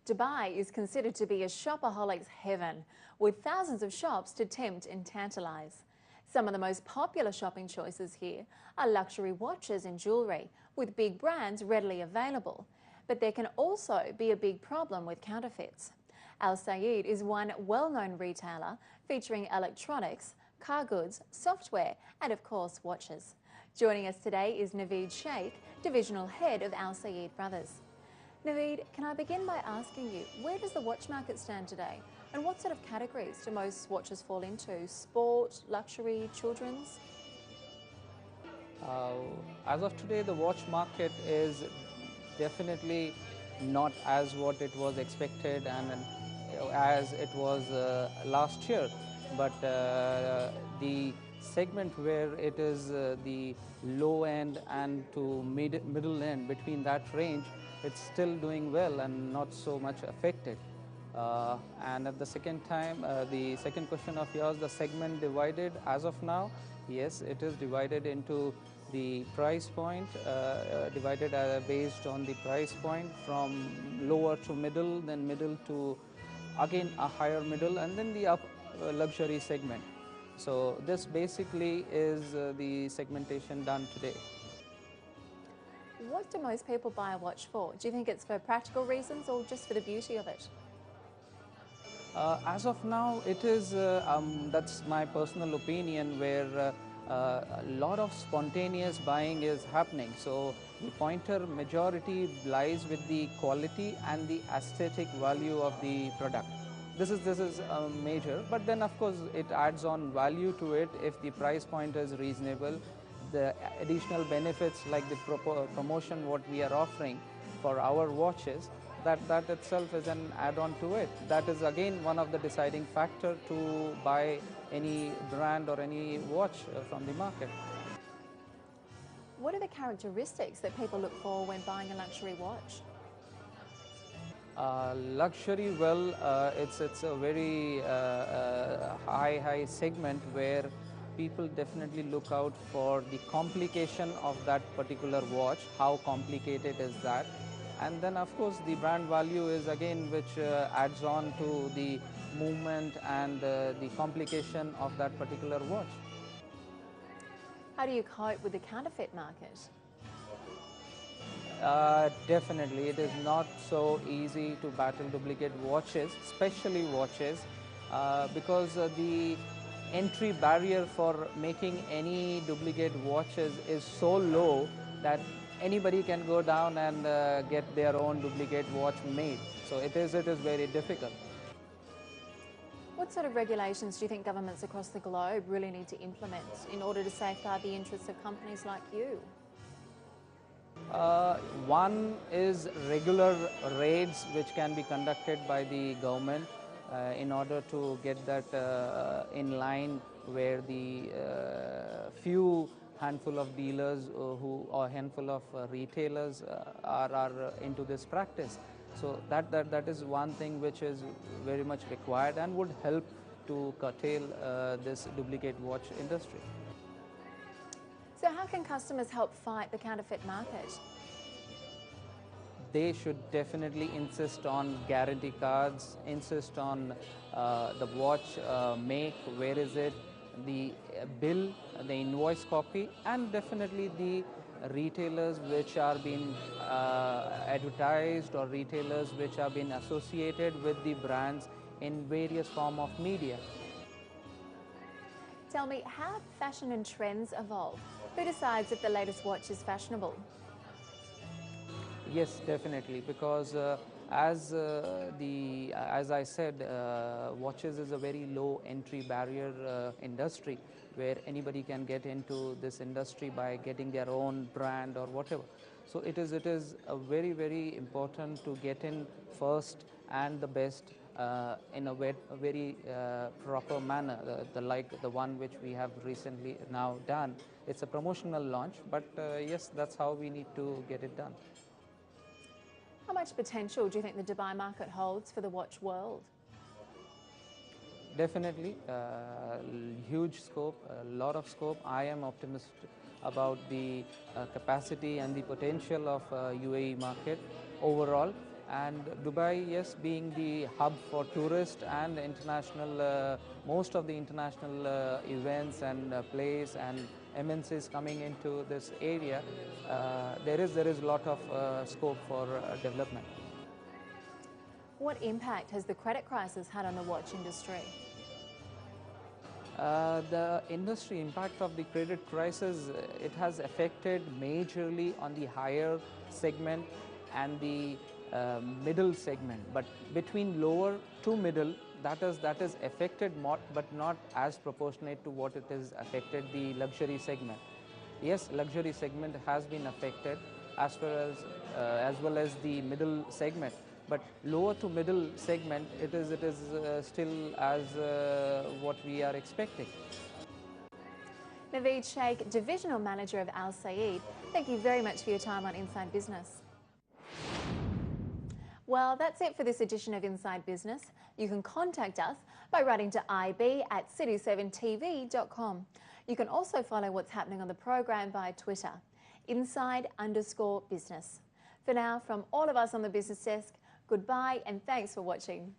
Dubai is considered to be a shopaholic's heaven, with thousands of shops to tempt and tantalise. Some of the most popular shopping choices here are luxury watches and jewellery, with big brands readily available. But there can also be a big problem with counterfeits. Al Sayed is one well-known retailer featuring electronics, car goods, software and of course watches. Joining us today is Naved Sheikh, Divisional Head of Al Sayed Brothers. Naved, can I begin by asking you, where does the watch market stand today? And what sort of categories do most watches fall into? Sport, luxury, children's? As of today, the watch market is definitely not as what it was expected and as it was last year. But the segment where it is the low end and to middle end, between that range, it's still doing well and not so much affected. And at the second time, the second question of yours, the segment divided as of now, yes, it is divided into the price point, divided based on the price point from lower to middle, then middle to again a higher middle, and then the luxury segment. So this basically is the segmentation done today. What do most people buy a watch for? Do you think it's for practical reasons or just for the beauty of it? As of now, it is, that's my personal opinion, where a lot of spontaneous buying is happening. So the pointer majority lies with the quality and the aesthetic value of the product. This is major, but then of course it adds on value to it if the price point is reasonable. The additional benefits like the promotion what we are offering for our watches, that itself is an add-on to it. That is again one of the deciding factor to buy any brand or any watch from the market. What are the characteristics that people look for when buying a luxury watch? Luxury, well, it's a very high segment where people definitely look out for the complication of that particular watch, how complicated is that. And then of course the brand value is again which adds on to the movement and the complication of that particular watch. How do you cope with the counterfeit market? Definitely, it is not so easy to battle duplicate watches, especially watches, because the entry barrier for making any duplicate watches is so low that anybody can go down and get their own duplicate watch made. So it is very difficult. What sort of regulations do you think governments across the globe really need to implement in order to safeguard the interests of companies like you? One is regular raids which can be conducted by the government in order to get that in line, where the few handful of dealers or handful of retailers are into this practice. So that is one thing which is very much required and would help to curtail this duplicate watch industry. So how can customers help fight the counterfeit market? They should definitely insist on guarantee cards, insist on the watch make, where is it, the bill, the invoice copy, and definitely the retailers which are being advertised, or retailers which are being associated with the brands in various form of media. Tell me, how fashion and trends evolve? Who decides if the latest watch is fashionable? Yes, definitely, because as I said, watches is a very low entry barrier industry, where anybody can get into this industry by getting their own brand or whatever. So it is a very important to get in first and the best in a very proper manner, like the one which we have recently now done. It's a promotional launch, but yes, that's how we need to get it done. How much potential do you think the Dubai market holds for the watch world? Definitely, huge scope, a lot of scope. I am optimistic about the capacity and the potential of UAE market overall, And Dubai, yes, being the hub for tourists and international, most of the international events and plays and MNCs coming into this area, there is a lot of scope for development. What impact has the credit crisis had on the watch industry? The industry impact of the credit crisis, it has affected majorly on the higher segment and the middle segment, but between lower to middle, that is affected more, but not as proportionate to what it is affected the luxury segment. Yes, luxury segment has been affected as well as the middle segment, but lower to middle segment, it is still as what we are expecting. Naved Sheikh, Divisional Manager of Al Saeed, thank you very much for your time on Inside Business. Well, that's it for this edition of Inside Business. You can contact us by writing to ib@city7tv.com. You can also follow what's happening on the program via Twitter, inside_business. For now, from all of us on the business desk, goodbye and thanks for watching.